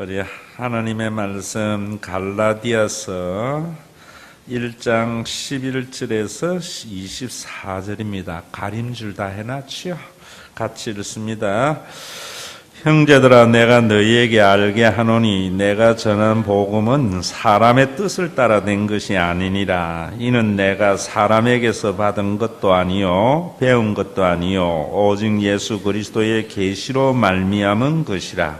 우리 하나님의 말씀 갈라디아서 1장 11절에서 24절입니다. 가림줄 다 해놨지요? 같이 읽습니다. 형제들아, 내가 너희에게 알게 하노니 내가 전한 복음은 사람의 뜻을 따라 된 것이 아니니라. 이는 내가 사람에게서 받은 것도 아니요 배운 것도 아니요 오직 예수 그리스도의 계시로 말미암은 것이라.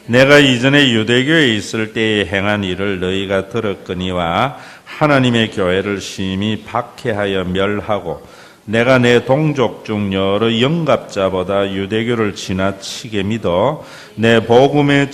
내가 이전에 유대교에 있을 때에 행한 일을 너희가 들었거니와 하나님의 교회를 심히 박해하여 멸하고 내가 내 동족 중 여러 영갑자보다 유대교를 지나치게 믿어 내 복음의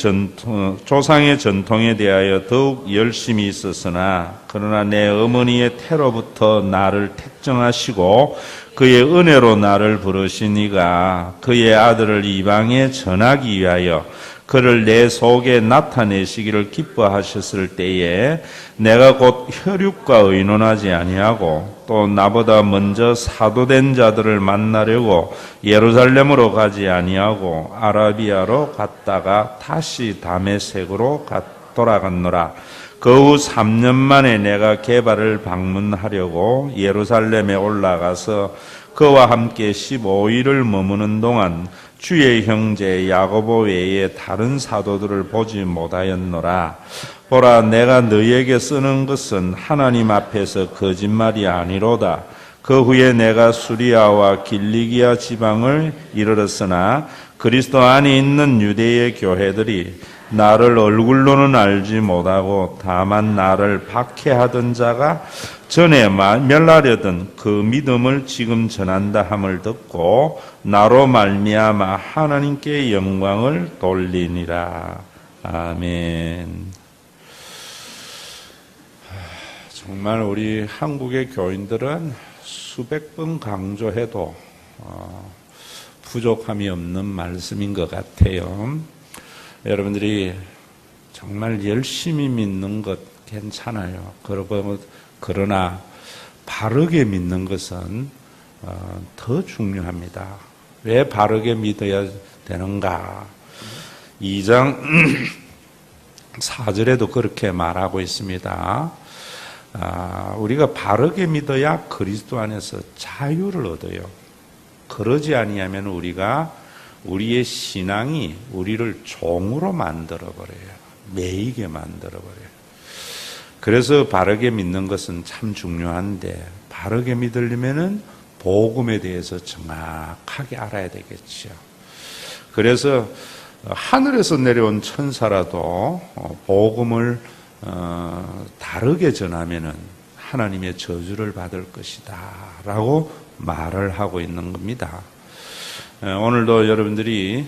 조상의 전통에 대하여 더욱 열심히 있었으나 그러나 내 어머니의 태로부터 나를 택정하시고 그의 은혜로 나를 부르신 이가 그의 아들을 이방에 전하기 위하여 그를 내 속에 나타내시기를 기뻐하셨을 때에 내가 곧 혈육과 의논하지 아니하고 또 나보다 먼저 사도된 자들을 만나려고 예루살렘으로 가지 아니하고 아라비아로 갔다가 다시 다메섹으로 돌아갔노라. 그 후 3년 만에 내가 게바를 방문하려고 예루살렘에 올라가서 그와 함께 15일을 머무는 동안 주의 형제 야고보 외에 다른 사도들을 보지 못하였노라. 보라, 내가 너희에게 쓰는 것은 하나님 앞에서 거짓말이 아니로다. 그 후에 내가 수리아와 길리기아 지방을 이르렀으나 그리스도 안에 있는 유대의 교회들이 나를 얼굴로는 알지 못하고 다만 나를 박해하던 자가 전에 멸하려던 그 믿음을 지금 전한다 함을 듣고 나로 말미암아 하나님께 영광을 돌리니라. 아멘. 정말 우리 한국의 교인들은 수백 번 강조해도 부족함이 없는 말씀인 것 같아요. 여러분들이 정말 열심히 믿는 것 괜찮아요. 그러나 바르게 믿는 것은 더 중요합니다. 왜 바르게 믿어야 되는가? 2장 4절에도 그렇게 말하고 있습니다. 우리가 바르게 믿어야 그리스도 안에서 자유를 얻어요. 그러지 아니하면 우리의 신앙이 우리를 종으로 만들어버려요. 매이게 만들어버려요. 그래서 바르게 믿는 것은 참 중요한데 바르게 믿으려면은 복음에 대해서 정확하게 알아야 되겠죠. 그래서 하늘에서 내려온 천사라도 복음을 다르게 전하면은 하나님의 저주를 받을 것이다 라고 말을 하고 있는 겁니다. 오늘도 여러분들이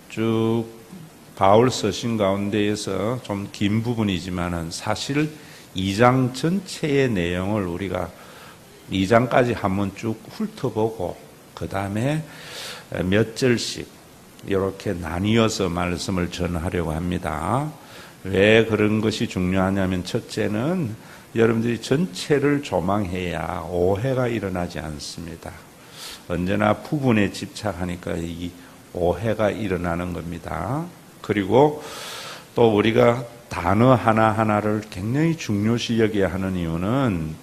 쭉 바울 서신 가운데에서 좀 긴 부분이지만은 사실 2장 전체의 내용을 우리가 2장까지 한번 쭉 훑어보고 그 다음에 몇 절씩 이렇게 나뉘어서 말씀을 전하려고 합니다. 왜 그런 것이 중요하냐면 첫째는 여러분들이 전체를 조망해야 오해가 일어나지 않습니다. 언제나 부분에 집착하니까 이 오해가 일어나는 겁니다. 그리고 또 우리가 단어 하나하나를 굉장히 중요시 여겨야 하는 이유는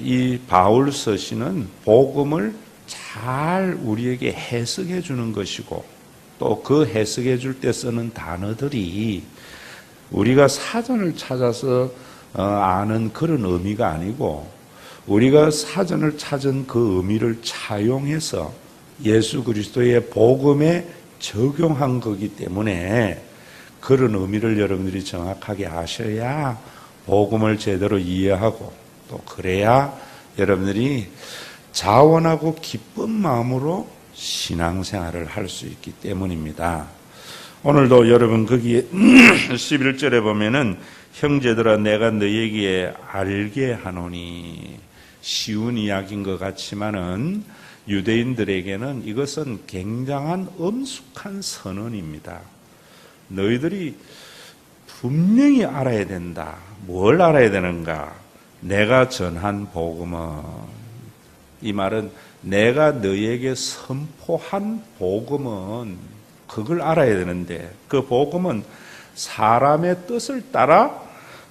이 바울 서신은 복음을 잘 우리에게 해석해 주는 것이고 또 그 해석해 줄 때 쓰는 단어들이 우리가 사전을 찾아서 아는 그런 의미가 아니고 우리가 사전을 찾은 그 의미를 차용해서 예수 그리스도의 복음에 적용한 거기 때문에 그런 의미를 여러분들이 정확하게 아셔야 복음을 제대로 이해하고 또 그래야 여러분들이 자원하고 기쁜 마음으로 신앙생활을 할 수 있기 때문입니다. 오늘도 여러분 거기에 11절에 보면은 형제들아 내가 너희에게 알게 하노니 쉬운 이야기인 것 같지만은 유대인들에게는 이것은 굉장한 엄숙한 선언입니다. 너희들이 분명히 알아야 된다. 뭘 알아야 되는가? 내가 전한 복음은, 이 말은 내가 너희에게 선포한 복음은 그걸 알아야 되는데 그 복음은 사람의 뜻을 따라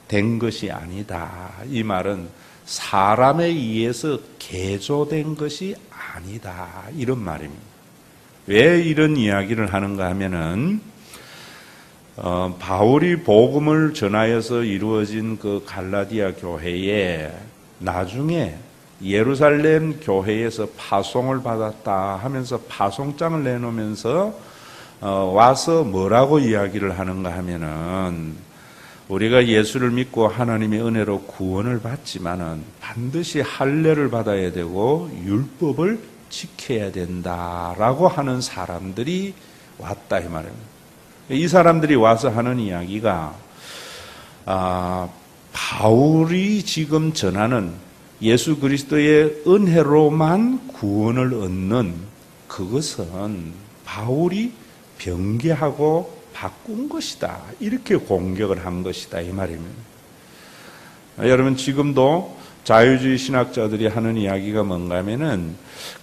된 것이 아니다. 이 말은 사람에 의해서 개조된 것이 아니다. 이런 말입니다. 왜 이런 이야기를 하는가 하면은 바울이 복음을 전하여서 이루어진 그 갈라디아 교회에 나중에 예루살렘 교회에서 파송을 받았다 하면서 파송장을 내놓으면서 와서 뭐라고 이야기를 하는가 하면은 우리가 예수를 믿고 하나님의 은혜로 구원을 받지만은 반드시 할례를 받아야 되고 율법을 지켜야 된다라고 하는 사람들이 왔다 이 말입니다. 이 사람들이 와서 하는 이야기가 바울이 지금 전하는 예수 그리스도의 은혜로만 구원을 얻는 그것은 바울이 변개하고 바꾼 것이다. 이렇게 공격을 한 것이다. 이 말입니다. 여러분 지금도 자유주의 신학자들이 하는 이야기가 뭔가 하면은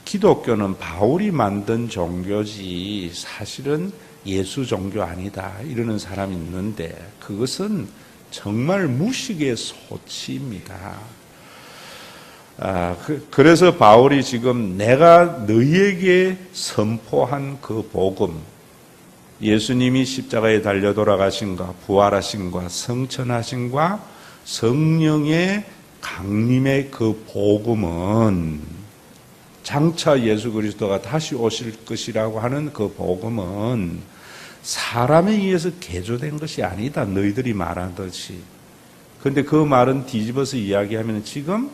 기독교는 바울이 만든 종교지 사실은 예수 종교 아니다. 이러는 사람이 있는데 그것은 정말 무식의 소치입니다. 그래서 바울이 지금 내가 너희에게 선포한 그 복음, 예수님이 십자가에 달려 돌아가신과 부활하신과 성천하신과 성령의 강림의 그 복음은 장차 예수 그리스도가 다시 오실 것이라고 하는 그 복음은 사람에 의해서 개조된 것이 아니다. 너희들이 말하듯이. 그런데 그 말은 뒤집어서 이야기하면 지금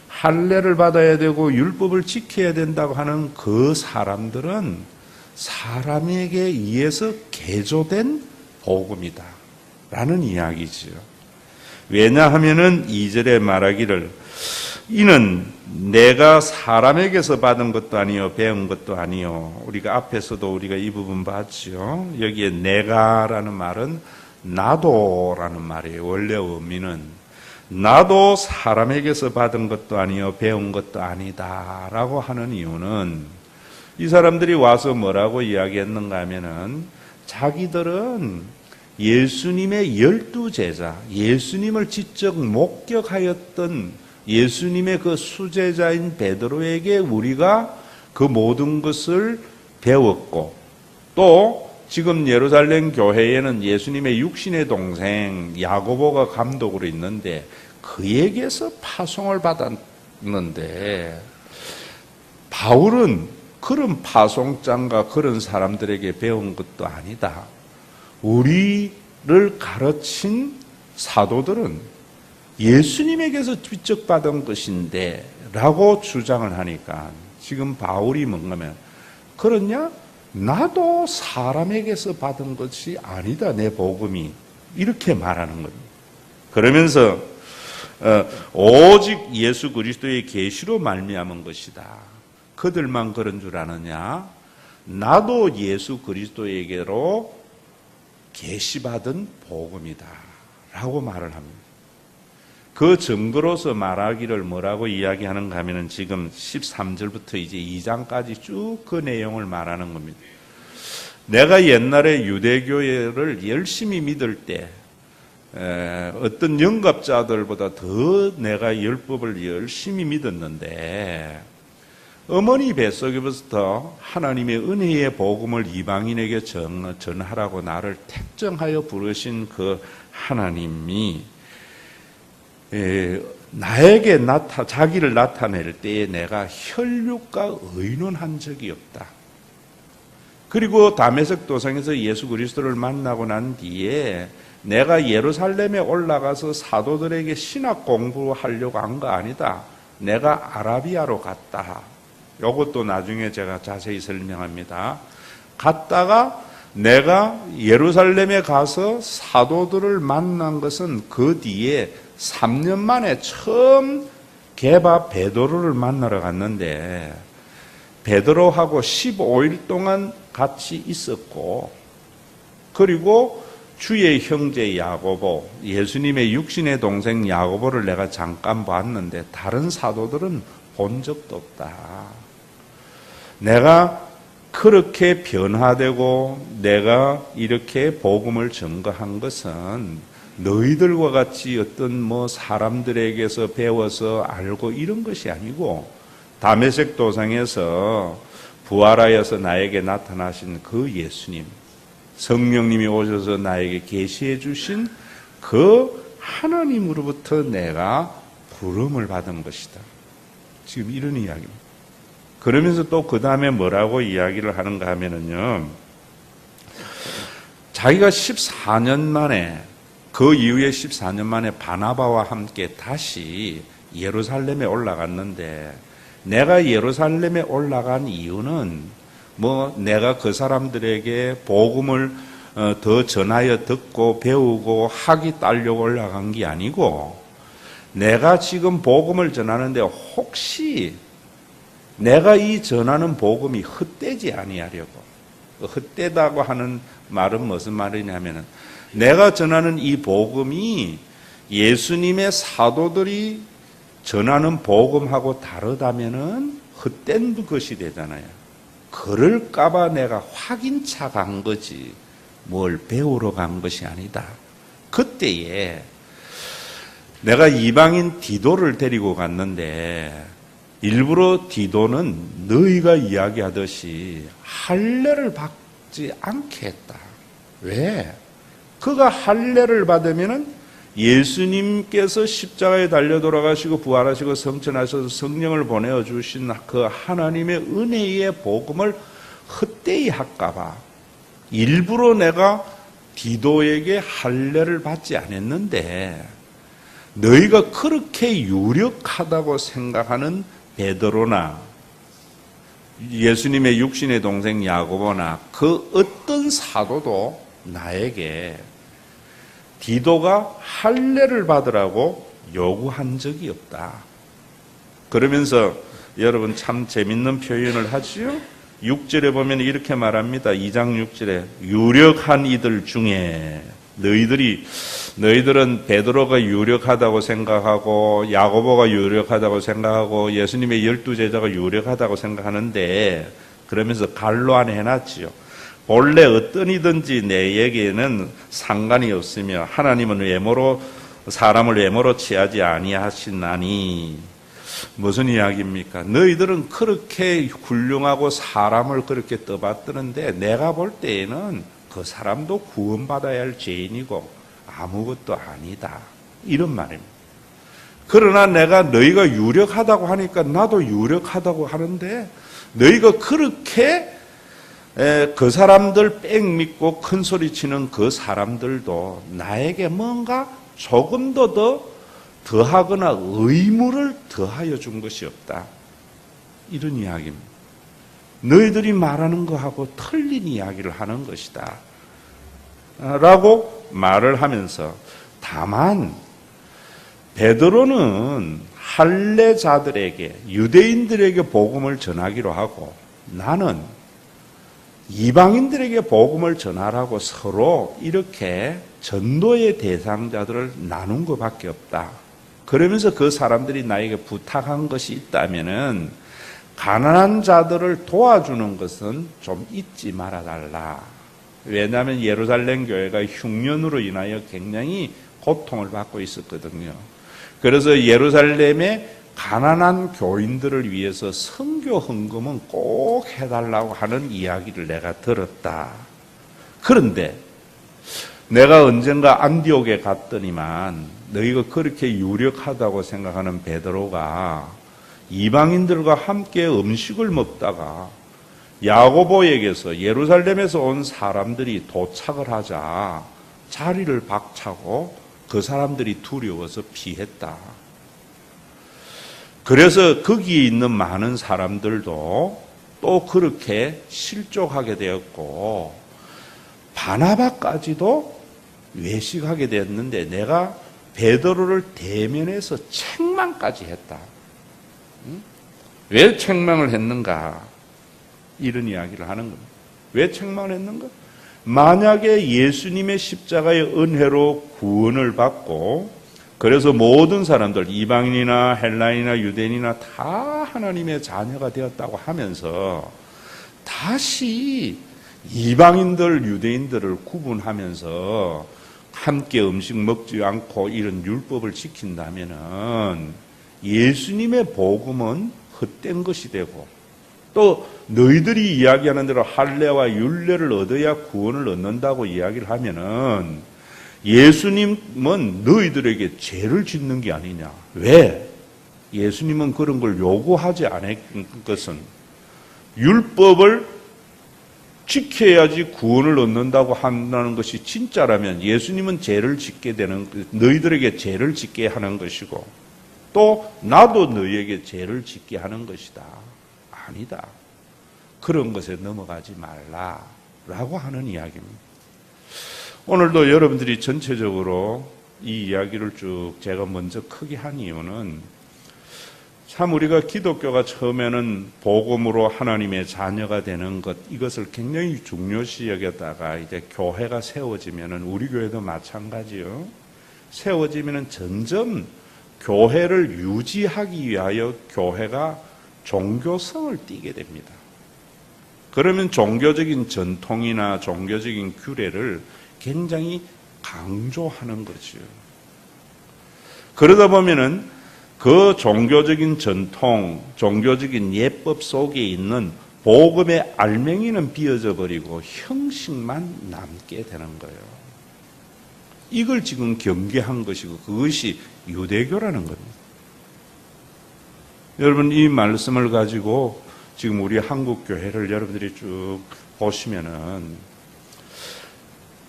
할례를 받아야 되고 율법을 지켜야 된다고 하는 그 사람들은 사람에게 의해서 개조된 복음이다 라는 이야기지요. 왜냐하면은 2절에 말하기를 이는 내가 사람에게서 받은 것도 아니요 배운 것도 아니요. 우리가 앞에서도 우리가 이 부분 봤죠. 여기에 내가라는 말은 나도라는 말이에요. 원래 의미는 나도 사람에게서 받은 것도 아니요 배운 것도 아니다라고 하는 이유는 이 사람들이 와서 뭐라고 이야기했는가 하면은 자기들은 예수님의 12제자, 예수님을 직접 목격하였던 예수님의 그 수제자인 베드로에게 우리가 그 모든 것을 배웠고 또 지금 예루살렘 교회에는 예수님의 육신의 동생 야고보가 감독으로 있는데 그에게서 파송을 받았는데 바울은 그런 파송장과 그런 사람들에게 배운 것도 아니다. 우리를 가르친 사도들은 예수님에게서 직접 받은 것인데 라고 주장을 하니까 지금 바울이 뭔가면 그러냐? 나도 사람에게서 받은 것이 아니다. 내 복음이. 이렇게 말하는 겁니다. 그러면서 오직 예수 그리스도의 계시로 말미암은 것이다. 그들만 그런 줄 아느냐? 나도 예수 그리스도에게로 계시받은 복음이다 라고 말을 합니다. 그 증거로서 말하기를 뭐라고 이야기하는가 하면은 지금 13절부터 이제 2장까지 쭉 그 내용을 말하는 겁니다. 내가 옛날에 유대교회를 열심히 믿을 때 어떤 영갑자들보다 더 내가 율법을 열심히 믿었는데 어머니 뱃속에부터 하나님의 은혜의 복음을 이방인에게 전하라고 나를 택정하여 부르신 그 하나님이 나에게 자기를 나타낼 때에 내가 혈육과 의논한 적이 없다. 그리고 다메섹 도상에서 예수 그리스도를 만나고 난 뒤에 내가 예루살렘에 올라가서 사도들에게 신학 공부하려고 한 거 아니다. 내가 아라비아로 갔다. 이것도 나중에 제가 자세히 설명합니다. 갔다가 내가 예루살렘에 가서 사도들을 만난 것은 그 뒤에 3년 만에 처음 게바 베드로를 만나러 갔는데 베드로하고 15일 동안 같이 있었고 그리고 주의 형제 야고보, 예수님의 육신의 동생 야고보를 내가 잠깐 봤는데 다른 사도들은 본 적도 없다. 내가 그렇게 변화되고 내가 이렇게 복음을 전거한 것은 너희들과 같이 어떤 사람들에게서 배워서 알고 이런 것이 아니고 다메섹 도상에서 부활하여서 나에게 나타나신 그 예수님, 성령님이 오셔서 나에게 계시해 주신 그 하나님으로부터 내가 부름을 받은 것이다. 지금 이런 이야기입니다. 그러면서 또 그 다음에 뭐라고 이야기를 하는가 하면은요, 자기가 14년 만에, 그 이후에 14년 만에 바나바와 함께 다시 예루살렘에 올라갔는데, 내가 예루살렘에 올라간 이유는 내가 그 사람들에게 복음을 더 전하여 듣고 배우고 학위 따려고 올라간 게 아니고, 내가 지금 복음을 전하는데 혹시 내가 이 전하는 복음이 헛되지 아니하려고. 헛되다고 하는 말은 무슨 말이냐면은, 내가 전하는 이 복음이 예수님의 사도들이 전하는 복음하고 다르다면은 헛된 것이 되잖아요. 그럴까봐 내가 확인차 간 거지, 뭘 배우러 간 것이 아니다. 그때에 내가 이방인 디도를 데리고 갔는데, 일부러 디도는 너희가 이야기하듯이 할례를 받지 않게 했다. 왜? 그가 할례를 받으면은 예수님께서 십자가에 달려 돌아가시고 부활하시고 성천하셔서 성령을 보내어 주신 그 하나님의 은혜의 복음을 헛되이 할까봐 일부러 내가 디도에게 할례를 받지 않았는데, 너희가 그렇게 유력하다고 생각하는 베드로나 예수님의 육신의 동생 야고보나 그 어떤 사도도 나에게 디도가 할례를 받으라고 요구한 적이 없다. 그러면서 여러분 참 재밌는 표현을 하지요. 6절에 보면 이렇게 말합니다. 2장 6절에 유력한 이들 중에 너희들은 베드로가 유력하다고 생각하고 야고보가 유력하다고 생각하고 예수님의 12제자가 유력하다고 생각하는데, 그러면서 갈로 안에 해놨지요. 본래 어떤 이든지 내에게는 상관이 없으며 하나님은 사람을 외모로 취하지 아니하시나니. 무슨 이야기입니까? 너희들은 그렇게 훌륭하고 사람을 그렇게 떠받드는데 내가 볼 때에는 그 사람도 구원받아야 할 죄인이고 아무것도 아니다. 이런 말입니다. 그러나 내가 너희가 유력하다고 하니까 나도 유력하다고 하는데, 너희가 그렇게 그 사람들 뺑 믿고 큰 소리 치는 그 사람들도 나에게 뭔가 조금 더 더하거나 의무를 더하여 준 것이 없다. 이런 이야기입니다. 너희들이 말하는 거하고 틀린 이야기를 하는 것이다. 라고 말을 하면서, 다만 베드로는 할례자들에게, 유대인들에게 복음을 전하기로 하고 나는 이방인들에게 복음을 전하라고 서로 이렇게 전도의 대상자들을 나눈 것밖에 없다. 그러면서 그 사람들이 나에게 부탁한 것이 있다면은 가난한 자들을 도와주는 것은 좀 잊지 말아달라. 왜냐하면 예루살렘 교회가 흉년으로 인하여 굉장히 고통을 받고 있었거든요. 그래서 예루살렘의 가난한 교인들을 위해서 선교 헌금은 꼭 해달라고 하는 이야기를 내가 들었다. 그런데 내가 언젠가 안디옥에 갔더니만 너희가 그렇게 유력하다고 생각하는 베드로가 이방인들과 함께 음식을 먹다가 야고보에게서 예루살렘에서 온 사람들이 도착을 하자 자리를 박차고 그 사람들이 두려워서 피했다. 그래서 거기에 있는 많은 사람들도 또 그렇게 실족하게 되었고 바나바까지도 외식하게 되었는데 내가 베드로를 대면해서 책망까지 했다. 왜 책망을 했는가? 이런 이야기를 하는 겁니다. 왜 책망을 했는가? 만약에 예수님의 십자가의 은혜로 구원을 받고 그래서 모든 사람들, 이방인이나 헬라인이나 유대인이나 다 하나님의 자녀가 되었다고 하면서 다시 이방인들, 유대인들을 구분하면서 함께 음식 먹지 않고 이런 율법을 지킨다면은 예수님의 복음은 헛된 것이 되고, 또 너희들이 이야기하는 대로 할례와 율례를 얻어야 구원을 얻는다고 이야기를 하면은 예수님은 너희들에게 죄를 짓는 게 아니냐. 왜? 예수님은 그런 걸 요구하지 않은 것은 율법을 지켜야지 구원을 얻는다고 한다는 것이 진짜라면 예수님은 죄를 짓게 되는, 너희들에게 죄를 짓게 하는 것이고, 또 나도 너희에게 죄를 짓게 하는 것이다. 아니다. 그런 것에 넘어가지 말라라고 하는 이야기입니다. 오늘도 여러분들이 전체적으로 이 이야기를 쭉 제가 먼저 크게 한 이유는, 참 우리가 기독교가 처음에는 복음으로 하나님의 자녀가 되는 것, 이것을 굉장히 중요시 여겼다가 이제 교회가 세워지면은, 우리 교회도 마찬가지요. 세워지면은 점점 교회를 유지하기 위하여 교회가 종교성을 띠게 됩니다. 그러면 종교적인 전통이나 종교적인 규례를 굉장히 강조하는 거죠. 그러다 보면은 그 종교적인 전통, 종교적인 예법 속에 있는 복음의 알맹이는 비어져 버리고 형식만 남게 되는 거예요. 이걸 지금 경계한 것이고, 그것이 유대교라는 겁니다. 여러분, 이 말씀을 가지고 지금 우리 한국 교회를 여러분들이 쭉 보시면은,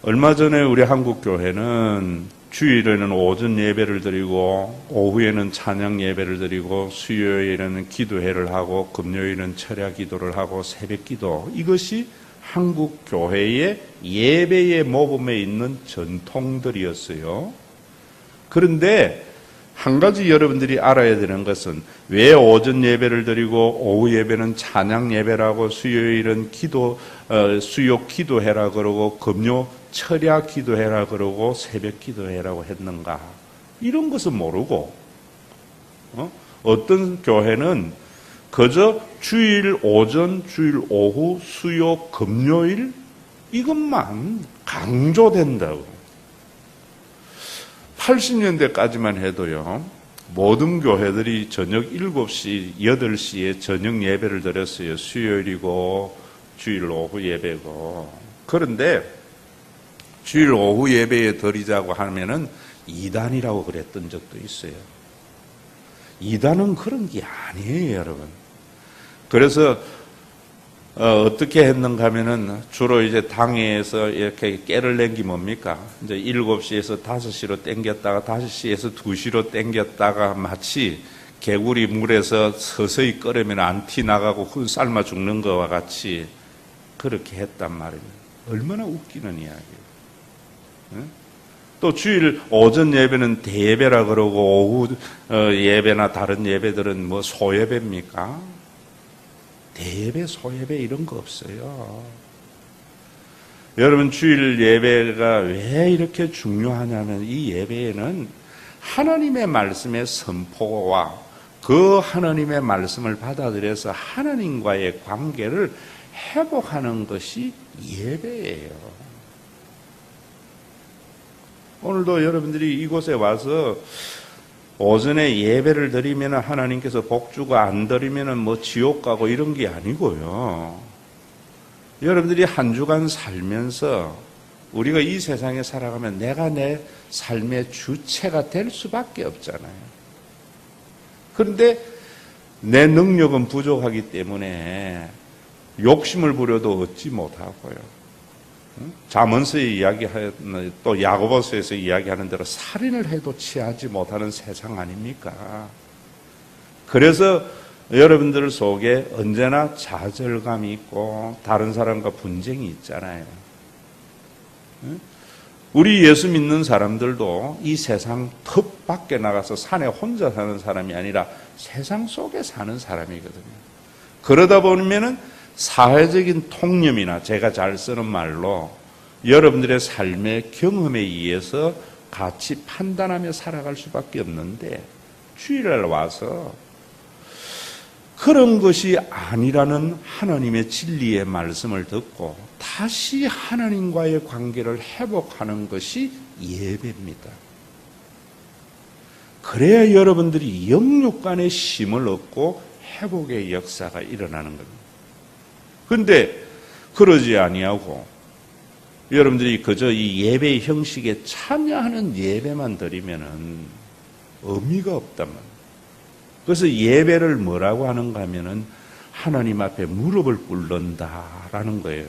얼마 전에 우리 한국 교회는 주일에는 오전 예배를 드리고, 오후에는 찬양 예배를 드리고, 수요일에는 기도회를 하고, 금요일은 철야 기도를 하고, 새벽 기도, 이것이 한국 교회의 예배의 모범에 있는 전통들이었어요. 그런데 한 가지 여러분들이 알아야 되는 것은, 왜 오전 예배를 드리고 오후 예배는 찬양 예배라고, 수요일은 수요 기도회라 그러고, 금요 철야 기도회라 그러고, 새벽 기도회라고 했는가? 이런 것은 모르고, 어떤 교회는 그저 주일 오전, 주일 오후, 수요, 금요일 이것만 강조된다고. 80년대까지만 해도요, 모든 교회들이 저녁 7시, 8시에 저녁 예배를 드렸어요. 수요일이고 주일 오후 예배고. 그런데 주일 오후 예배에 드리자고 하면은 이단이라고 그랬던 적도 있어요. 이단은 그런 게 아니에요, 여러분. 그래서 어떻게 했는가 하면은 주로 이제 당회에서 이렇게 깨를 낸 게 뭡니까? 이제 7시에서 5시로 땡겼다가 5시에서 2시로 땡겼다가 마치 개구리 물에서 서서히 끓으면 안 튀나가고 삶아 죽는 것과 같이 그렇게 했단 말입니다. 얼마나 웃기는 이야기예요. 또 주일 오전 예배는 대예배라 그러고, 오후 예배나 다른 예배들은 뭐 소예배입니까? 대예배, 소예배 이런 거 없어요. 여러분, 주일 예배가 왜 이렇게 중요하냐면, 이 예배에는 하나님의 말씀의 선포와 그 하나님의 말씀을 받아들여서 하나님과의 관계를 회복하는 것이 예배예요. 오늘도 여러분들이 이곳에 와서 오전에 예배를 드리면 하나님께서 복 주고, 안 드리면 뭐 지옥 가고 이런 게 아니고요. 여러분들이 한 주간 살면서 우리가 이 세상에 살아가면 내가 내 삶의 주체가 될 수밖에 없잖아요. 그런데 내 능력은 부족하기 때문에 욕심을 부려도 얻지 못하고요. 잠언서에 이야기하는, 또 야고보서에서 이야기하는 대로 살인을 해도 취하지 못하는 세상 아닙니까? 그래서 여러분들 속에 언제나 좌절감이 있고 다른 사람과 분쟁이 있잖아요. 우리 예수 믿는 사람들도 이 세상 턱 밖에 나가서 산에 혼자 사는 사람이 아니라 세상 속에 사는 사람이거든요. 그러다 보면은 사회적인 통념이나 제가 잘 쓰는 말로 여러분들의 삶의 경험에 의해서 같이 판단하며 살아갈 수밖에 없는데, 주일날 와서 그런 것이 아니라는 하나님의 진리의 말씀을 듣고 다시 하나님과의 관계를 회복하는 것이 예배입니다. 그래야 여러분들이 영육 간의 힘을 얻고 회복의 역사가 일어나는 겁니다. 그런데 그러지 아니하고 여러분들이 그저 이 예배의 형식에 참여하는 예배만 드리면은 의미가 없단 말이에요. 그래서 예배를 뭐라고 하는가 하면은 하나님 앞에 무릎을 꿇는다라는 거예요.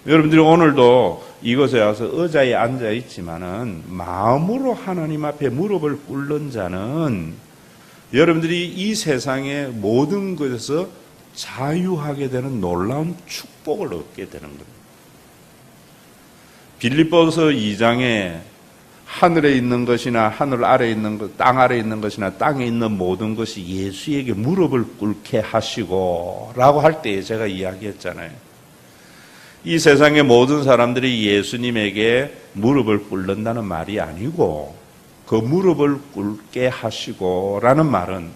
여러분들이 오늘도 이곳에 와서 의자에 앉아 있지만은 마음으로 하나님 앞에 무릎을 꿇는 자는 여러분들이 이 세상의 모든 것에서 자유하게 되는 놀라운 축복을 얻게 되는 겁니다. 빌립보서 2장에 하늘에 있는 것이나 하늘 아래에 있는 것, 땅 아래에 있는 것이나 땅에 있는 모든 것이 예수에게 무릎을 꿇게 하시고 라고 할 때 제가 이야기했잖아요. 이 세상의 모든 사람들이 예수님에게 무릎을 꿇는다는 말이 아니고 그 무릎을 꿇게 하시고 라는 말은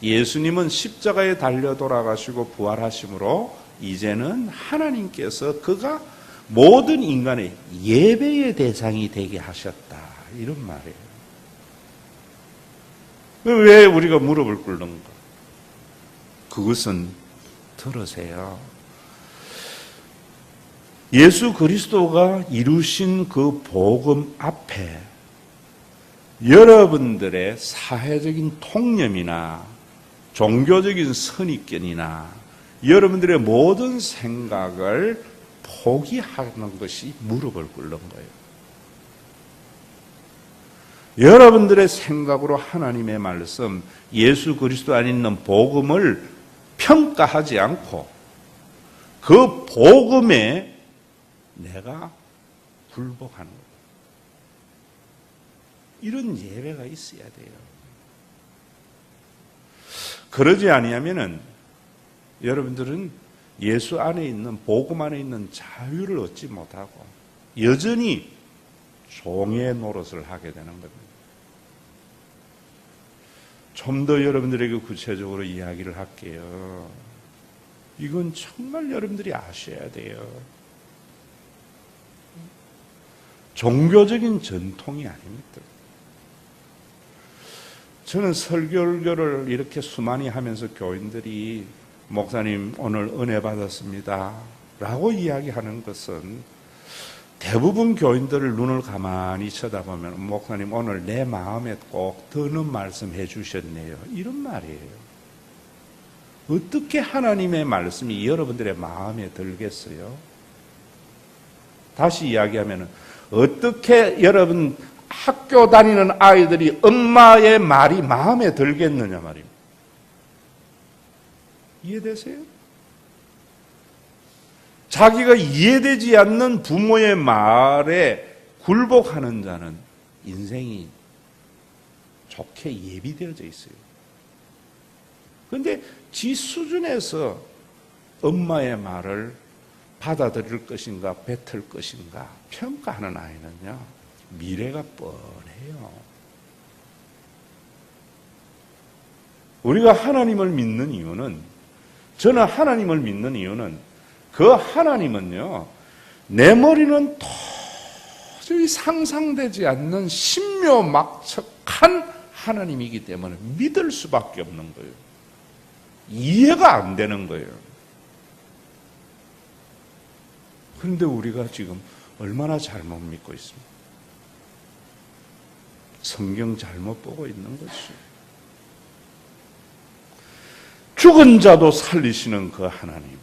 예수님은 십자가에 달려 돌아가시고 부활하심으로 이제는 하나님께서 그가 모든 인간의 예배의 대상이 되게 하셨다. 이런 말이에요. 왜 우리가 무릎을 꿇는가? 그것은 들으세요. 예수 그리스도가 이루신 그 복음 앞에 여러분들의 사회적인 통념이나 종교적인 선입견이나 여러분들의 모든 생각을 포기하는 것이 무릎을 꿇는 거예요. 여러분들의 생각으로 하나님의 말씀, 예수 그리스도 안에 있는 복음을 평가하지 않고 그 복음에 내가 굴복하는 거예요. 이런 예배가 있어야 돼요. 그러지 아니하면은 여러분들은 예수 안에 있는 복음 안에 있는 자유를 얻지 못하고 여전히 종의 노릇을 하게 되는 겁니다. 좀 더 여러분들에게 구체적으로 이야기를 할게요. 이건 정말 여러분들이 아셔야 돼요. 종교적인 전통이 아닙니다. 저는 설교를 이렇게 수많이 하면서 교인들이 목사님 오늘 은혜 받았습니다 라고 이야기하는 것은 대부분 교인들을 눈을 가만히 쳐다보면 목사님 오늘 내 마음에 꼭 드는 말씀 해주셨네요. 이런 말이에요. 어떻게 하나님의 말씀이 여러분들의 마음에 들겠어요? 다시 이야기하면 어떻게 여러분 학교 다니는 아이들이 엄마의 말이 마음에 들겠느냐 말입니다. 이해되세요? 자기가 이해되지 않는 부모의 말에 굴복하는 자는 인생이 좋게 예비되어져 있어요. 그런데 지 수준에서 엄마의 말을 받아들일 것인가 뱉을 것인가 평가하는 아이는요 미래가 뻔해요. 우리가 하나님을 믿는 이유는 저는 하나님을 믿는 이유는 그 하나님은요 내 머리는 도저히 상상되지 않는 신묘막측한 하나님이기 때문에 믿을 수밖에 없는 거예요. 이해가 안 되는 거예요. 그런데 우리가 지금 얼마나 잘못 믿고 있습니까? 성경 잘못 보고 있는 것이에요. 죽은 자도 살리시는 그 하나님.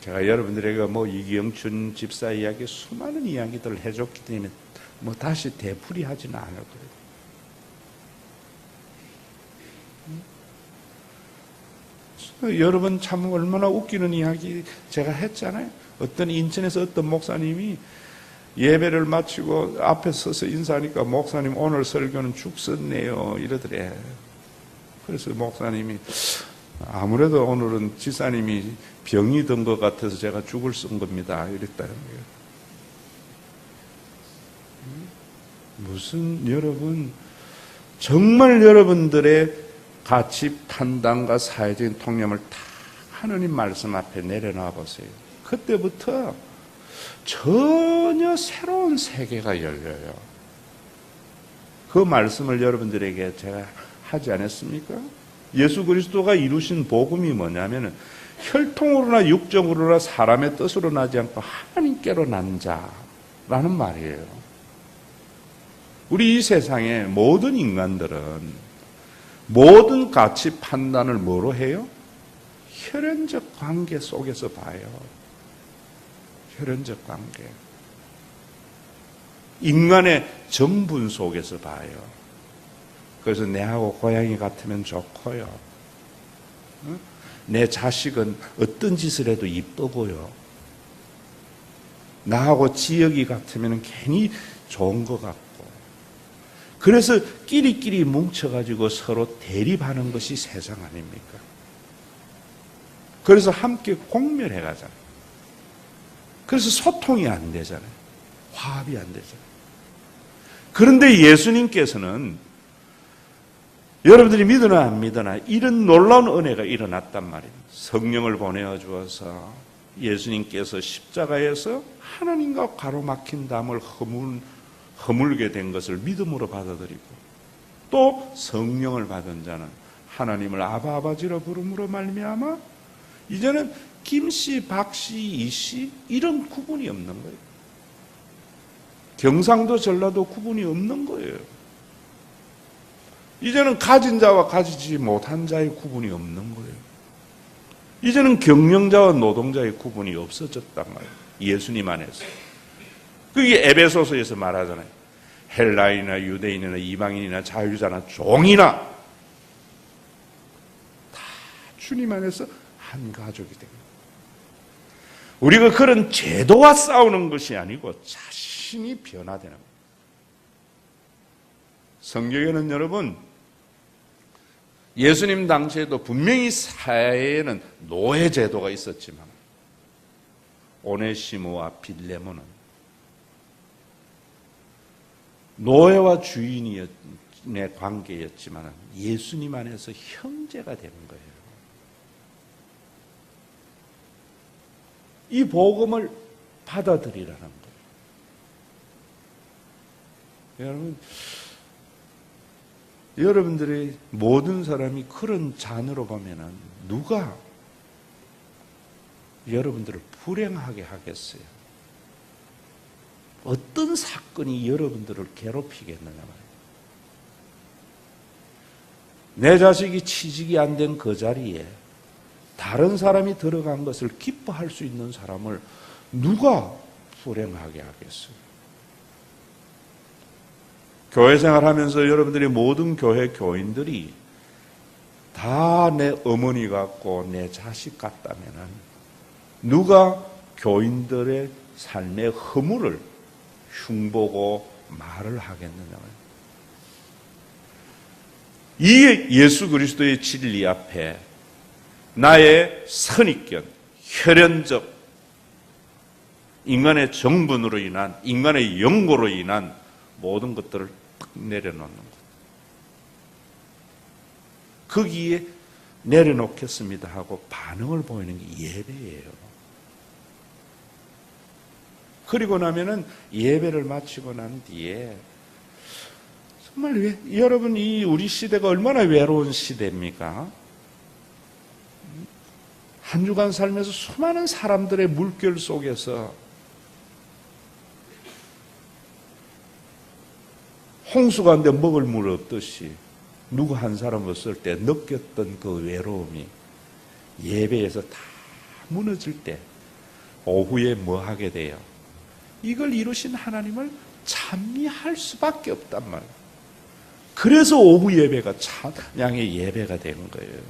제가 여러분들에게 이경춘 집사 이야기 수많은 이야기들을 해줬기 때문에 다시 되풀이하지는 않을 거예요. 여러분 참 얼마나 웃기는 이야기 제가 했잖아요. 어떤 인천에서 어떤 목사님이 예배를 마치고 앞에 서서 인사하니까 목사님 오늘 설교는 죽 썼네요 이러더래. 그래서 목사님이 아무래도 오늘은 지사님이 병이 든 것 같아서 제가 죽을 쓴 겁니다 이랬다는 거예요. 무슨 여러분 정말 여러분들의 가치 판단과 사회적인 통념을 다 하느님 말씀 앞에 내려놔 보세요. 그때부터 전혀 새로운 세계가 열려요. 그 말씀을 여러분들에게 제가 하지 않았습니까? 예수 그리스도가 이루신 복음이 뭐냐면 혈통으로나 육정으로나 사람의 뜻으로 나지 않고 하나님께로 난 자라는 말이에요. 우리 이 세상의 모든 인간들은 모든 가치 판단을 뭐로 해요? 혈연적 관계 속에서 봐요. 혈연적 관계. 인간의 정분 속에서 봐요. 그래서 내하고 고양이 같으면 좋고요. 내 자식은 어떤 짓을 해도 이쁘고요. 나하고 지역이 같으면 괜히 좋은 것 같고. 그래서 끼리끼리 뭉쳐가지고 서로 대립하는 것이 세상 아닙니까? 그래서 함께 공멸해 가잖아요. 그래서 소통이 안 되잖아요. 화합이 안 되잖아요. 그런데 예수님께서는 여러분들이 믿으나 안 믿으나 이런 놀라운 은혜가 일어났단 말이에요. 성령을 보내어 주어서 예수님께서 십자가에서 하나님과 가로막힌 담을 허물게 된 것을 믿음으로 받아들이고 또 성령을 받은 자는 하나님을 아바 아버지로 부름으로 말미암아 이제는 김씨, 박씨, 이씨 이런 구분이 없는 거예요. 경상도, 전라도 구분이 없는 거예요. 이제는 가진 자와 가지지 못한 자의 구분이 없는 거예요. 이제는 경영자와 노동자의 구분이 없어졌단 말이에요. 예수님 안에서. 그게 에베소서에서 말하잖아요. 헬라인이나 유대인이나 이방인이나 자유자나 종이나 다 주님 안에서 한 가족이 됩니다. 우리가 그런 제도와 싸우는 것이 아니고 자신이 변화되는 거예요. 성경에는 여러분 예수님 당시에도 분명히 사회에는 노예 제도가 있었지만 오네시모와 빌레몬은 노예와 주인의 관계였지만 예수님 안에서 형제가 되는 거예요. 이 복음을 받아들이라는 거예요. 여러분, 여러분들의 모든 사람이 그런 잔으로 보면은 누가 여러분들을 불행하게 하겠어요? 어떤 사건이 여러분들을 괴롭히겠느냐 말이에요. 내 자식이 취직이 안 된 그 자리에 다른 사람이 들어간 것을 기뻐할 수 있는 사람을 누가 불행하게 하겠어요? 교회 생활하면서 여러분들이 모든 교회 교인들이 다 내 어머니 같고 내 자식 같다면은 누가 교인들의 삶의 허물을 흉보고 말을 하겠느냐. 이 예수 그리스도의 진리 앞에 나의 선입견, 혈연적, 인간의 정분으로 인한, 인간의 영고로 인한 모든 것들을 딱 내려놓는 것. 거기에 내려놓겠습니다 하고 반응을 보이는 게 예배예요. 그리고 나면은 예배를 마치고 난 뒤에 정말 여러분 이 우리 시대가 얼마나 외로운 시대입니까? 한 주간 살면서 수많은 사람들의 물결 속에서 홍수 가운데 먹을 물 없듯이 누구 한 사람 없을 때 느꼈던 그 외로움이 예배에서 다 무너질 때 오후에 뭐 하게 돼요? 이걸 이루신 하나님을 찬미할 수밖에 없단 말이에요. 그래서 오후 예배가 찬양의 예배가 되는 거예요.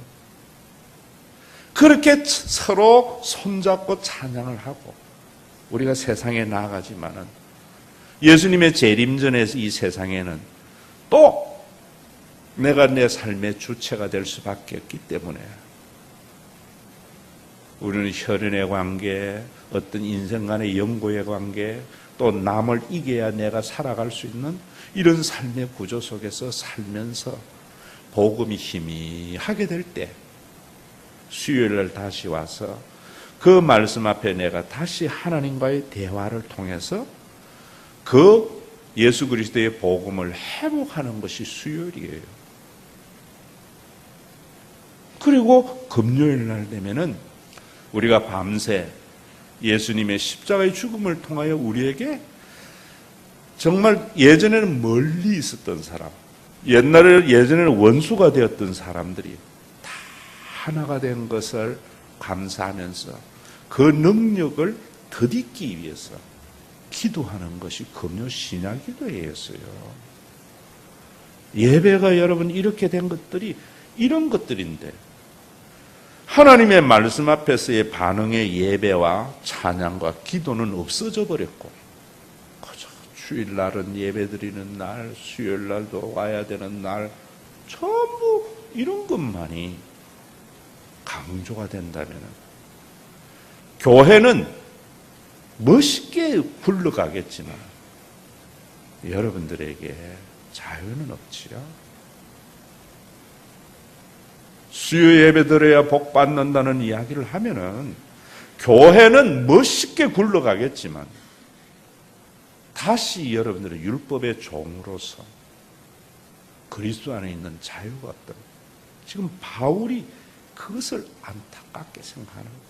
그렇게 서로 손잡고 찬양을 하고 우리가 세상에 나아가지만은 예수님의 재림전에서 이 세상에는 또 내가 내 삶의 주체가 될 수밖에 없기 때문에 우리는 혈연의 관계, 어떤 인생 간의 연고의 관계, 또 남을 이겨야 내가 살아갈 수 있는 이런 삶의 구조 속에서 살면서 복음이 희미하게 될 때 수요일날 다시 와서 그 말씀 앞에 내가 다시 하나님과의 대화를 통해서 그 예수 그리스도의 복음을 회복하는 것이 수요일이에요. 그리고 금요일 날 되면은 우리가 밤새 예수님의 십자가의 죽음을 통하여 우리에게 정말 예전에는 멀리 있었던 사람, 예전에는 원수가 되었던 사람들이 다 하나가 된 것을 감사하면서 그 능력을 덧입기 위해서 기도하는 것이 금요 신약 기도회였어요. 예배가 여러분 이렇게 된 것들이 이런 것들인데 하나님의 말씀 앞에서의 반응의 예배와 찬양과 기도는 없어져 버렸고 그저 주일날은 예배드리는 날, 수요일날도 와야 되는 날 전부 이런 것만이 강조가 된다면 교회는 멋있게 굴러가겠지만 여러분들에게 자유는 없지요. 수요 예배 드려야 복 받는다는 이야기를 하면은 교회는 멋있게 굴러가겠지만 다시 여러분들의 율법의 종으로서 그리스도 안에 있는 자유가 없다. 지금 바울이 그것을 안타깝게 생각하는 거예요.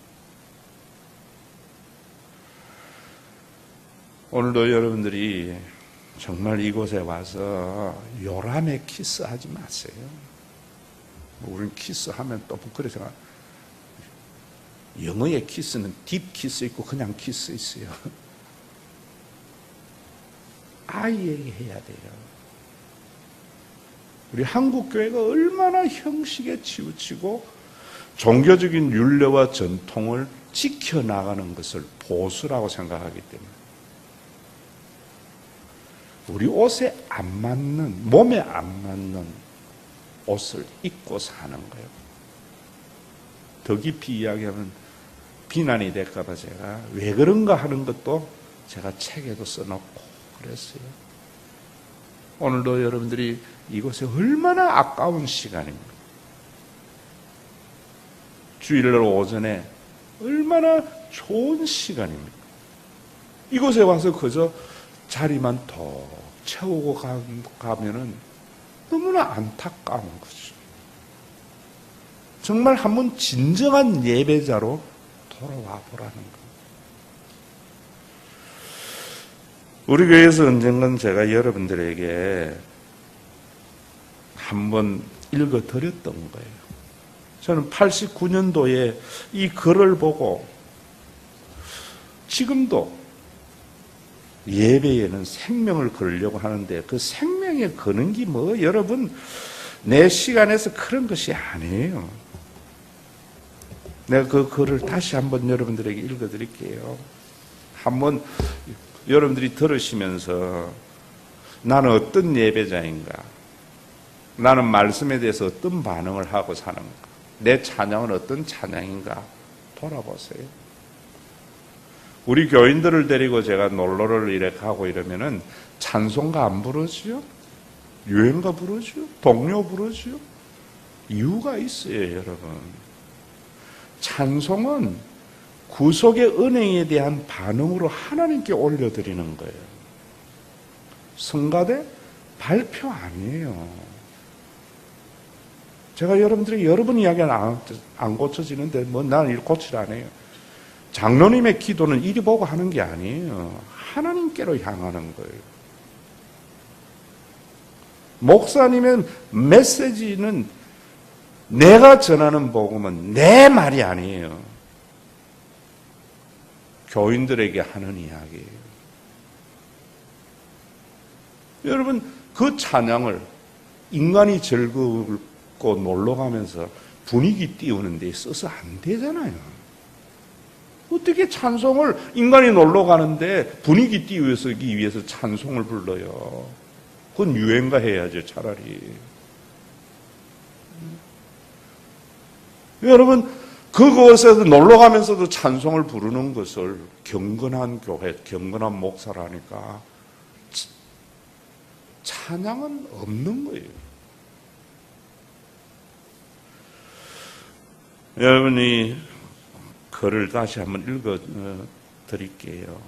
오늘도 여러분들이 정말 이곳에 와서 요람에 키스하지 마세요. 우리는 키스하면 또 부끄러워 생각. 영어의 키스는 딥 키스 있고 그냥 키스 있어요. 아이에게 해야 돼요. 우리 한국 교회가 얼마나 형식에 치우치고 종교적인 윤례와 전통을 지켜나가는 것을 보수라고 생각하기 때문에 우리 옷에 안 맞는, 몸에 안 맞는 옷을 입고 사는 거예요. 더 깊이 이야기하면 비난이 될까봐 제가 왜 그런가 하는 것도 제가 책에도 써놓고 그랬어요. 오늘도 여러분들이 이곳에 얼마나 아까운 시간입니까? 주일날 오전에 얼마나 좋은 시간입니까? 이곳에 와서 그저 자리만 더 채우고 가면은 너무나 안타까운 거죠. 정말 한번 진정한 예배자로 돌아와 보라는 거. 우리 교회에서 언젠간 제가 여러분들에게 한번 읽어드렸던 거예요. 저는 89년도에 이 글을 보고 지금도 예배에는 생명을 걸려고 하는데 그 생명에 거는 게 뭐 여러분 내 시간에서 그런 것이 아니에요. 내가 그 글을 다시 한번 여러분들에게 읽어드릴게요. 한번 여러분들이 들으시면서 나는 어떤 예배자인가? 나는 말씀에 대해서 어떤 반응을 하고 사는가? 내 찬양은 어떤 찬양인가? 돌아보세요. 우리 교인들을 데리고 제가 놀러를 이렇게 가고 이러면은 찬송가 안 부르지요? 유행가 부르지요? 동요 부르지요? 이유가 있어요, 여러분. 찬송은 구속의 은혜에 대한 반응으로 하나님께 올려드리는 거예요. 성가대 발표 아니에요. 제가 여러분들이 여러분 이야기는 안 고쳐지는데 뭐 나는 일 고칠 안 해요. 장로님의 기도는 이리 보고 하는 게 아니에요. 하나님께로 향하는 거예요. 목사님의 메시지는 내가 전하는 복음은 내 말이 아니에요. 교인들에게 하는 이야기예요. 여러분 그 찬양을 인간이 즐겁고 놀러가면서 분위기 띄우는 데 써서 안 되잖아요. 어떻게 찬송을 인간이 놀러 가는데 분위기 띄우기 위해서 찬송을 불러요? 그건 유행가 해야죠, 차라리. 여러분, 그곳에서 놀러 가면서도 찬송을 부르는 것을 경건한 교회, 경건한 목사라니까 찬양은 없는 거예요. 여러분이 글을 다시 한번 읽어 드릴게요.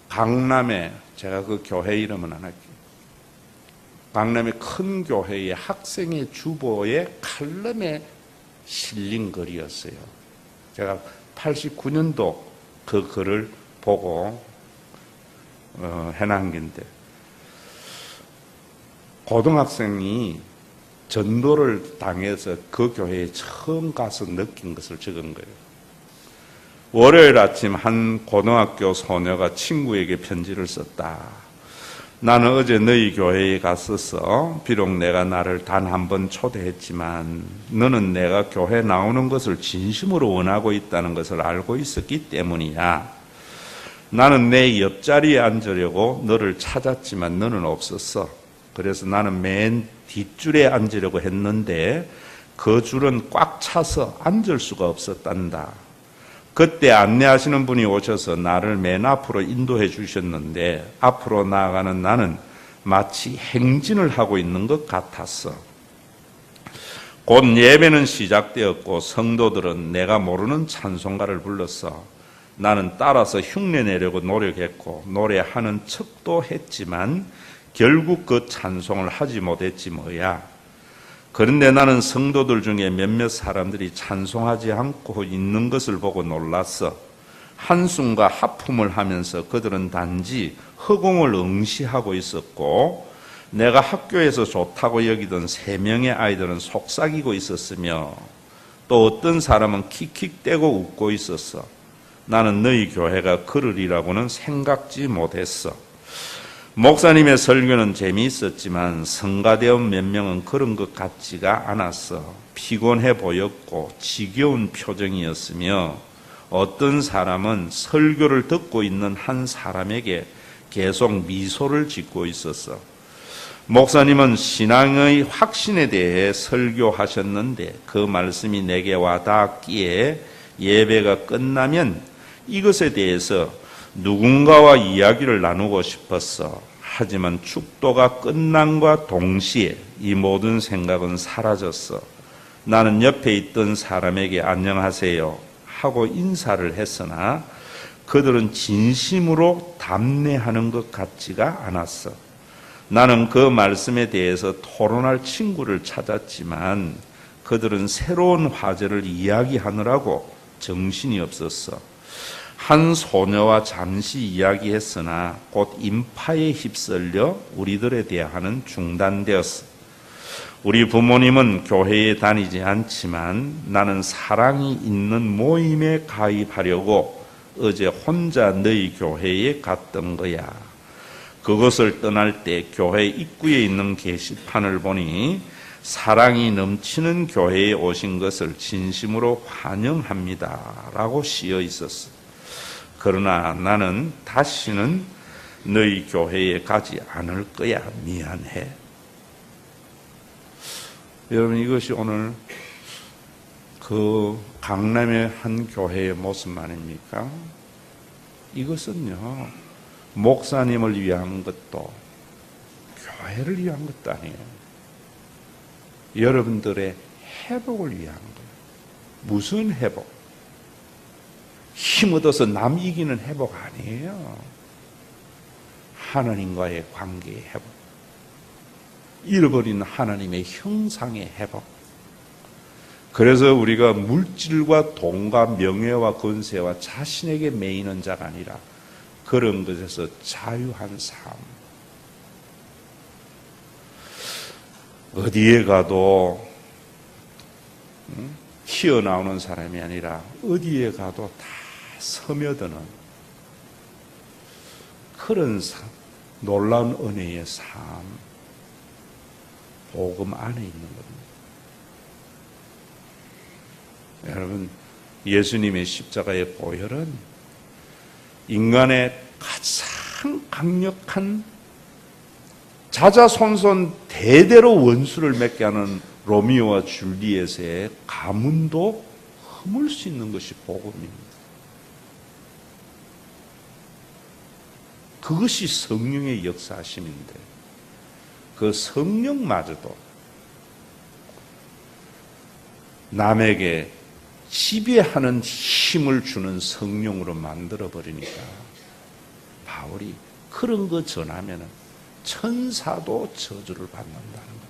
강남에, 제가 그 교회 이름은 안 할게요. 강남의 큰 교회의 학생의 주보의 칼럼에 실린 글이었어요. 제가 89년도 그 글을 보고 해놓은 건데, 고등학생이 전도를 당해서 그 교회에 처음 가서 느낀 것을 적은 거예요. 월요일 아침 한 고등학교 소녀가 친구에게 편지를 썼다. 나는 어제 너희 교회에 갔었어. 비록 내가 나를 단 한 번 초대했지만 너는 내가 교회 나오는 것을 진심으로 원하고 있다는 것을 알고 있었기 때문이야. 나는 내 옆자리에 앉으려고 너를 찾았지만 너는 없었어. 그래서 나는 맨 뒷줄에 앉으려고 했는데 그 줄은 꽉 차서 앉을 수가 없었단다. 그때 안내하시는 분이 오셔서 나를 맨 앞으로 인도해 주셨는데 앞으로 나아가는 나는 마치 행진을 하고 있는 것 같았어. 곧 예배는 시작되었고 성도들은 내가 모르는 찬송가를 불렀어. 나는 따라서 흉내내려고 노력했고 노래하는 척도 했지만 결국 그 찬송을 하지 못했지 뭐야. 그런데 나는 성도들 중에 몇몇 사람들이 찬송하지 않고 있는 것을 보고 놀랐어. 한숨과 하품을 하면서 그들은 단지 허공을 응시하고 있었고 내가 학교에서 좋다고 여기던 3명의 아이들은 속삭이고 있었으며 또 어떤 사람은 킥킥대고 웃고 있었어. 나는 너희 교회가 그러리라고는 생각지 못했어. 목사님의 설교는 재미있었지만 성가대원 몇 명은 그런 것 같지가 않았어. 피곤해 보였고 지겨운 표정이었으며 어떤 사람은 설교를 듣고 있는 한 사람에게 계속 미소를 짓고 있었어. 목사님은 신앙의 확신에 대해 설교하셨는데 그 말씀이 내게 와닿았기에 예배가 끝나면 이것에 대해서 누군가와 이야기를 나누고 싶었어. 하지만 축도가 끝남과 동시에 이 모든 생각은 사라졌어. 나는 옆에 있던 사람에게 안녕하세요 하고 인사를 했으나 그들은 진심으로 담례하는 것 같지가 않았어. 나는 그 말씀에 대해서 토론할 친구를 찾았지만 그들은 새로운 화제를 이야기하느라고 정신이 없었어. 한 소녀와 잠시 이야기했으나 곧 인파에 휩쓸려 우리들에 대하여는 중단되었어. 우리 부모님은 교회에 다니지 않지만 나는 사랑이 있는 모임에 가입하려고 어제 혼자 너희 교회에 갔던 거야. 그것을 떠날 때 교회 입구에 있는 게시판을 보니 사랑이 넘치는 교회에 오신 것을 진심으로 환영합니다 라고 쓰여 있었어. 그러나 나는 다시는 너희 교회에 가지 않을 거야. 미안해. 여러분, 이것이 오늘 그 강남의 한 교회의 모습 아닙니까? 이것은요, 목사님을 위한 것도 교회를 위한 것도 아니에요. 여러분들의 회복을 위한 거예요. 무슨 회복? 힘 얻어서 남 이기는 회복 아니에요. 하나님과의 관계의 회복. 잃어버린 하나님의 형상의 회복. 그래서 우리가 물질과 돈과 명예와 권세와 자신에게 매이는 자가 아니라 그런 것에서 자유한 삶. 어디에 가도 튀어나오는 사람이 아니라 어디에 가도 다 스며드는 그런 놀라운 은혜의 삶, 복음 안에 있는 겁니다. 여러분, 예수님의 십자가의 보혈은 인간의 가장 강력한 자자손손 대대로 원수를 맺게 하는 로미오와 줄리엣의 가문도 허물 수 있는 것이 복음입니다. 그것이 성령의 역사하심인데 그 성령마저도 남에게 지배하는 힘을 주는 성령으로 만들어 버리니까 바울이 그런 거 전하면은 천사도 저주를 받는다는 거예요.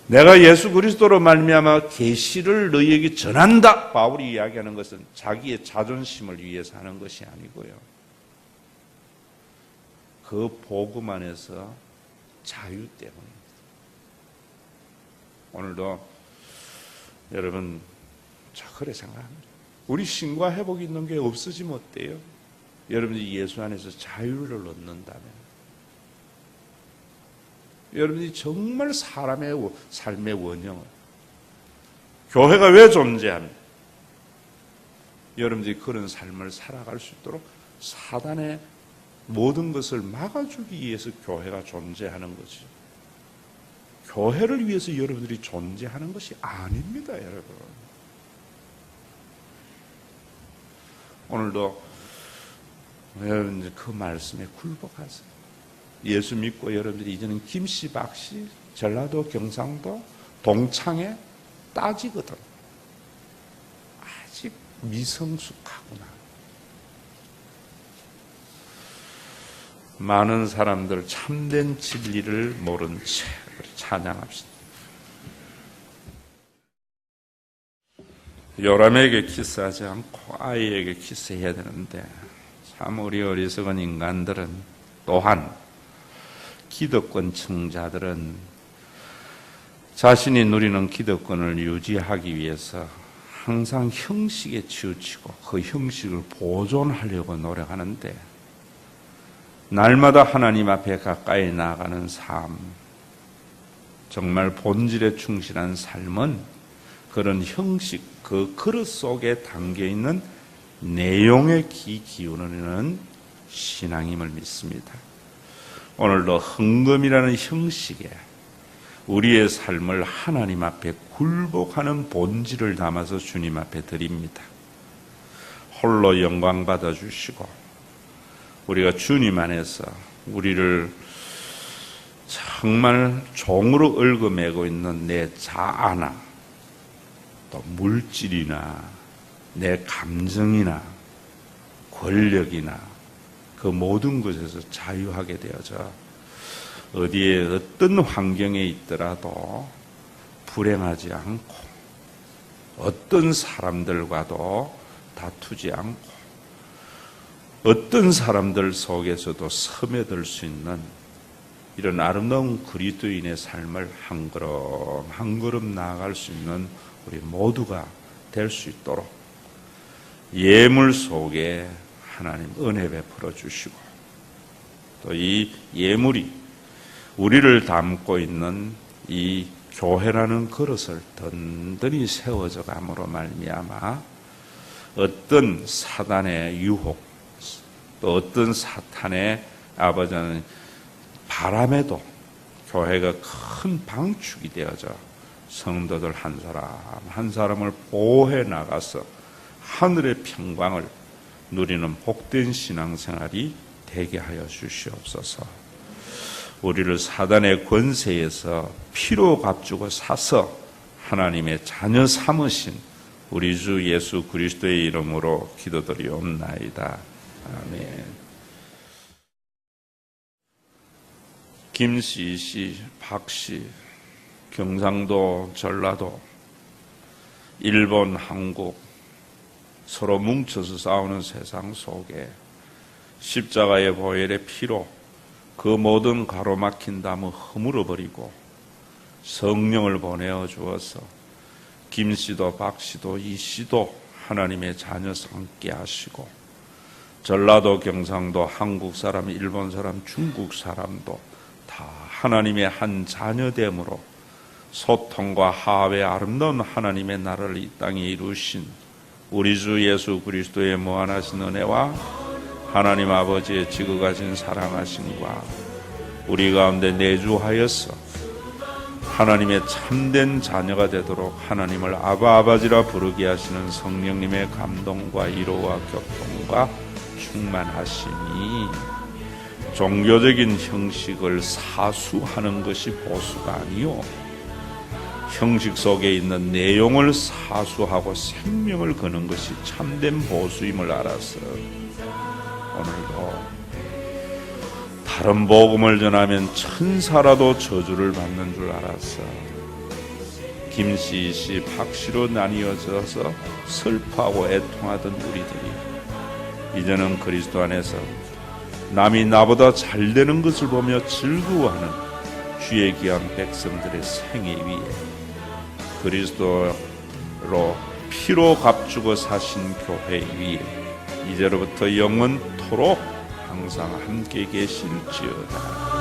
내가 예수 그리스도로 말미암아 계시를 너희에게 전한다. 바울이 이야기하는 것은 자기의 자존심을 위해서 하는 것이 아니고요. 그 복음 안에서 자유 때문입니다. 오늘도 여러분 저 그래 생각합니다. 우리 신과 회복이 있는 게 없어지면 어때요? 여러분이 예수 안에서 자유를 얻는다면, 여러분이 정말 사람의 삶의 원형을, 교회가 왜 존재합니까? 여러분들이 그런 삶을 살아갈 수 있도록 사단의 모든 것을 막아주기 위해서 교회가 존재하는 거죠. 교회를 위해서 여러분들이 존재하는 것이 아닙니다, 여러분. 오늘도 여러분들 그 말씀에 굴복하세요. 예수 믿고 여러분들이 이제는 김씨, 박씨, 전라도, 경상도, 동창에 따지거든. 아직 미성숙하구나. 많은 사람들 참된 진리를 모른 채 우리 찬양합시다. 요람에게 키스하지 않고 아이에게 키스해야 되는데 참 우리 어리석은 인간들은, 또한 기득권 청자들은 자신이 누리는 기득권을 유지하기 위해서 항상 형식에 치우치고 그 형식을 보존하려고 노력하는데, 날마다 하나님 앞에 가까이 나아가는 삶, 정말 본질에 충실한 삶은 그런 형식, 그 그릇 속에 담겨있는 내용에 귀 기울이는 신앙임을 믿습니다. 오늘도 헌금이라는 형식에 우리의 삶을 하나님 앞에 굴복하는 본질을 담아서 주님 앞에 드립니다. 홀로 영광 받아주시고 우리가 주님 안에서 우리를 정말 종으로 얽어매고 있는 내 자아나 또 물질이나 내 감정이나 권력이나 그 모든 것에서 자유하게 되어져 어디에 어떤 환경에 있더라도 불행하지 않고 어떤 사람들과도 다투지 않고 어떤 사람들 속에서도 스며들 수 있는 이런 아름다운 그리스도인의 삶을 한 걸음 한 걸음 나아갈 수 있는 우리 모두가 될 수 있도록 예물 속에 하나님 은혜 베풀어 주시고, 또 이 예물이 우리를 담고 있는 이 교회라는 그릇을 든든히 세워져 감으로 말미암아 어떤 사단의 유혹, 또 어떤 사탄의 아버지는 바람에도 교회가 큰 방축이 되어져 성도들 한 사람 한 사람을 보호해 나가서 하늘의 평강을 누리는 복된 신앙생활이 되게 하여 주시옵소서. 우리를 사단의 권세에서 피로 값주고 사서 하나님의 자녀 삼으신 우리 주 예수 그리스도의 이름으로 기도드리옵나이다. 아멘. 김씨, 이씨, 박씨, 경상도, 전라도, 일본, 한국 서로 뭉쳐서 싸우는 세상 속에 십자가의 보혈의 피로 그 모든 가로막힌 담을 허물어버리고 성령을 보내어 주어서 김씨도 박씨도 이씨도 하나님의 자녀 삼게 하시고, 전라도, 경상도, 한국 사람, 일본 사람, 중국 사람도 다 하나님의 한 자녀됨으로 소통과 화합의 아름다운 하나님의 나라를 이 땅에 이루신 우리 주 예수 그리스도의 무한하신 은혜와 하나님 아버지의 지극하신 사랑하심과 우리 가운데 내주하여서 하나님의 참된 자녀가 되도록 하나님을 아바 아버지라 부르게 하시는 성령님의 감동과 위로와 교통과 충만하심이 종교적인 형식을 사수하는 것이 보수가 아니요 형식 속에 있는 내용을 사수하고 생명을 거는 것이 참된 보수임을 알아서 오늘도 다른 복음을 전하면 천사라도 저주를 받는 줄 알아서 김씨, 이씨, 박씨로 나뉘어져서 슬퍼하고 애통하던 우리들이 이제는 그리스도 안에서 남이 나보다 잘 되는 것을 보며 즐거워하는 주의 귀한 백성들의 생애 위에 그리스도로 피로 값주고 사신 교회 위에 이제로부터 영원토록 항상 함께 계실지어다.